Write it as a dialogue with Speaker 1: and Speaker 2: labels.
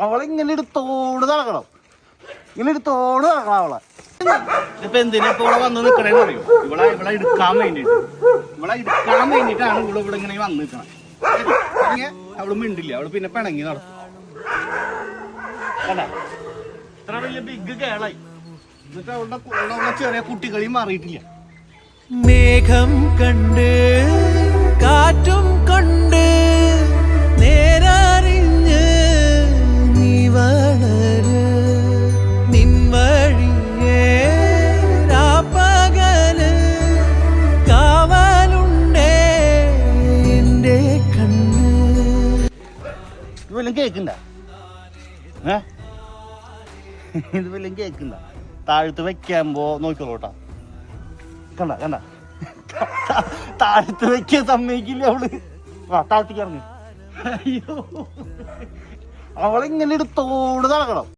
Speaker 1: അവളിങ്ങനെ എടുത്തോട് നടക്കണം, ഇങ്ങനെ എടുത്തോട് നടക്കണം അവളെ. ഇപ്പൊ എന്തിനാ ഇപ്പൊ ഇവിടെ വന്ന് നിക്കണേന്ന് അറിയോ? ഇവിടെ എടുക്കാൻ വേണ്ടിട്ടാണ് ഇവിടെ ഇങ്ങനെ വന്ന് നിക്കണം. അവള് മിണ്ടില്ല, അവള് പിന്നെ പിണങ്ങി നടത്തും. ഇത്ര വലിയ ബിഗ് കേളായി, എന്നിട്ട് അവളുടെ ചെറിയ കുട്ടികളി മാറിയിട്ടില്ല.
Speaker 2: മേഘം കണ്ട് കാറ്റും കൊണ്ട് നേരറിഞ്ഞ് നീ വളര്, നിൻ വഴിയേ രാപ്പകല് കാവലുണ്ടേ എന്റെ കണ്ണ്.
Speaker 1: ഇത് വല്ലതും കേക്കണ്ട? ഇത് വല്ലതും കേക്കണ്ട? താഴത്ത് വെക്കുമ്പോ നോക്കിക്കോളൂട്ടാ. കണ്ട കണ്ട, താഴത്ത് വെക്കാൻ സമ്മതിക്കില്ല അവള്. താഴത്തേക്ക് ഇറങ്ങി. അയ്യോ, അവളിങ്ങനെ എടുത്തോട് നടക്കണം.